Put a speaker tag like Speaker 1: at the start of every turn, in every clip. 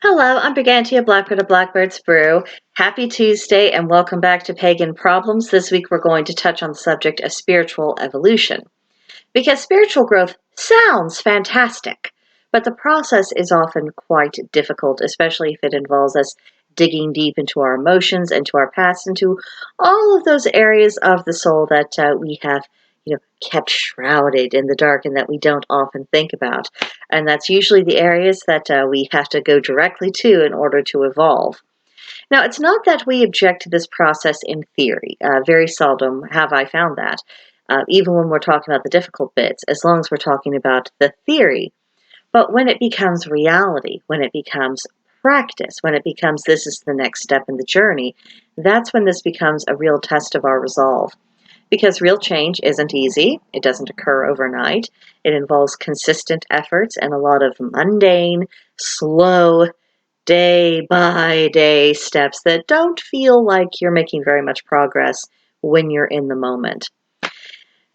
Speaker 1: Hello, I'm Brigantia Blackbird of Blackbird's Brew. Happy Tuesday and welcome back to Pagan Problems. This week we're going to touch on the subject of spiritual evolution. Because spiritual growth sounds fantastic, but the process is often quite difficult, especially if it involves us digging deep into our emotions, into our past, into all of those areas of the soul that we have kept shrouded in the dark and that we don't often think about. And that's usually the areas that we have to go directly to in order to evolve. Now, it's not that we object to this process in theory. Very seldom have I found that, even when we're talking about the difficult bits, as long as we're talking about the theory. But when it becomes reality, when it becomes practice, when it becomes this is the next step in the journey, that's when this becomes a real test of our resolve. Because real change isn't easy, it doesn't occur overnight. It involves consistent efforts and a lot of mundane, slow, day by day steps that don't feel like you're making very much progress when you're in the moment.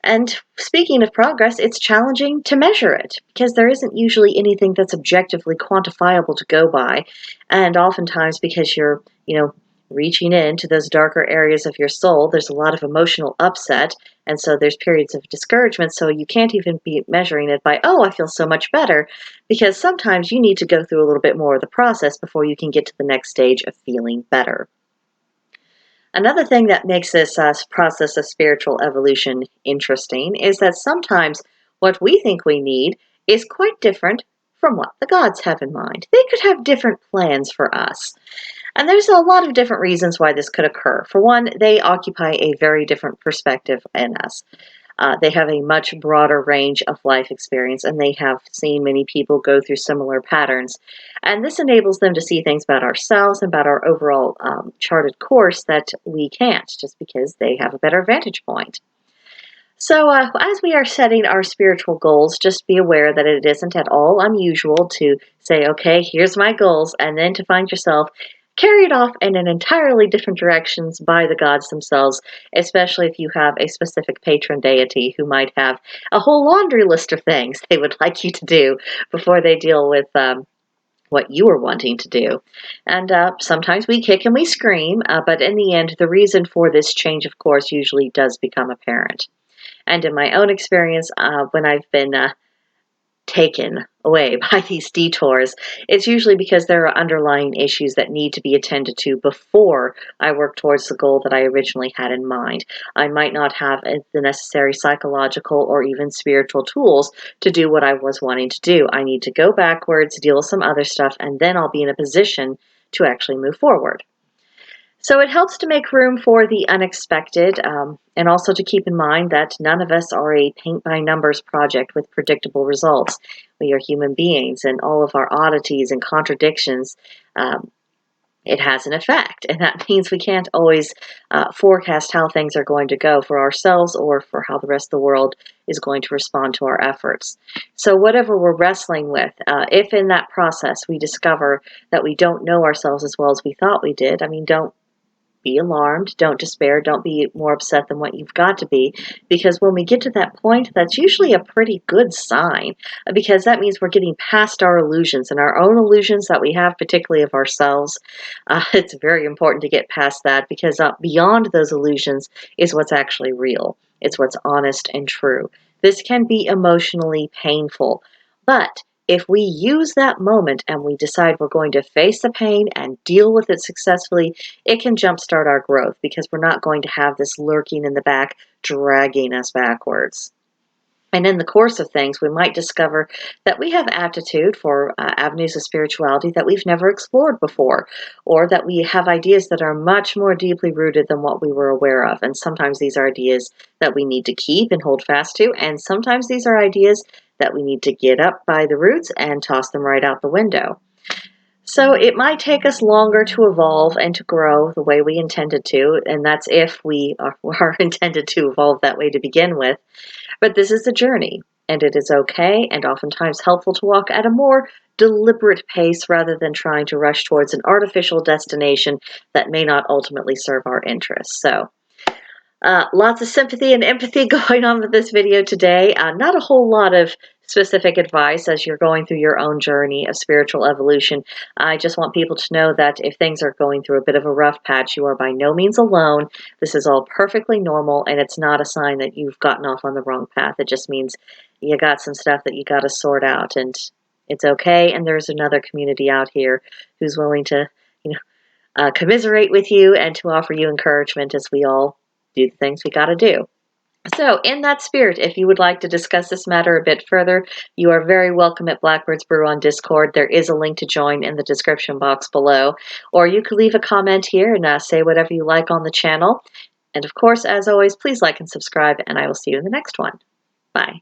Speaker 1: And speaking of progress, it's challenging to measure it because there isn't usually anything that's objectively quantifiable to go by. And oftentimes, because you're reaching into those darker areas of your soul, there's a lot of emotional upset. And so there's periods of discouragement. So you can't even be measuring it by, oh, I feel so much better, because sometimes you need to go through a little bit more of the process before you can get to the next stage of feeling better. Another thing that makes this process of spiritual evolution interesting is that sometimes what we think we need is quite different from what the gods have in mind. They could have different plans for us. And there's a lot of different reasons why this could occur. For one, they occupy a very different perspective in us. They have a much broader range of life experience, and they have seen many people go through similar patterns. And this enables them to see things about ourselves and about our overall charted course that we can't, just because they have a better vantage point. So, as we are setting our spiritual goals, just be aware that it isn't at all unusual to say, okay, here's my goals, and then to find yourself carried off in an entirely different directions by the gods themselves, especially if you have a specific patron deity who might have a whole laundry list of things they would like you to do before they deal with what you are wanting to do. And sometimes we kick and we scream, but in the end, the reason for this change, of course, usually does become apparent. And in my own experience, when I've been taken away by these detours, it's usually because there are underlying issues that need to be attended to before I work towards the goal that I originally had in mind. I might not have the necessary psychological or even spiritual tools to do what I was wanting to do. I need to go backwards, deal with some other stuff, and then I'll be in a position to actually move forward. So it helps to make room for the unexpected, and also to keep in mind that none of us are a paint by numbers project with predictable results. We are human beings, and all of our oddities and contradictions, it has an effect. And that means we can't always forecast how things are going to go for ourselves or for how the rest of the world is going to respond to our efforts. So whatever we're wrestling with, if in that process we discover that we don't know ourselves as well as we thought we did, don't be alarmed, don't despair, don't be more upset than what you've got to be, because when we get to that point, that's usually a pretty good sign, because that means we're getting past our illusions and our own illusions that we have, particularly of ourselves. It's very important to get past that, because beyond those illusions is what's actually real. It's what's honest and true. This can be emotionally painful, but if we use that moment and we decide we're going to face the pain and deal with it successfully, it can jumpstart our growth, because we're not going to have this lurking in the back, dragging us backwards. And in the course of things, we might discover that we have aptitude for avenues of spirituality that we've never explored before, or that we have ideas that are much more deeply rooted than what we were aware of. And sometimes these are ideas that we need to keep and hold fast to, and sometimes these are ideas that we need to get up by the roots and toss them right out the window. So it might take us longer to evolve and to grow the way we intended to, and that's if we are intended to evolve that way to begin with. But this is a journey, and it is okay and oftentimes helpful to walk at a more deliberate pace rather than trying to rush towards an artificial destination that may not ultimately serve our interests. So lots of sympathy and empathy going on with this video today. Not a whole lot of specific advice as you're going through your own journey of spiritual evolution. I just want people to know that if things are going through a bit of a rough patch, you are by no means alone. This is all perfectly normal, and it's not a sign that you've gotten off on the wrong path. It just means you got some stuff that you got to sort out, and it's okay. And there's another community out here who's willing to, commiserate with you and to offer you encouragement as we all do the things we got to do. So, in that spirit, if you would like to discuss this matter a bit further, you are very welcome at Blackbird's Brew on Discord. There is a link to join in the description box below. Or you could leave a comment here and say whatever you like on the channel. And of course, as always, please like and subscribe, and I will see you in the next one. Bye.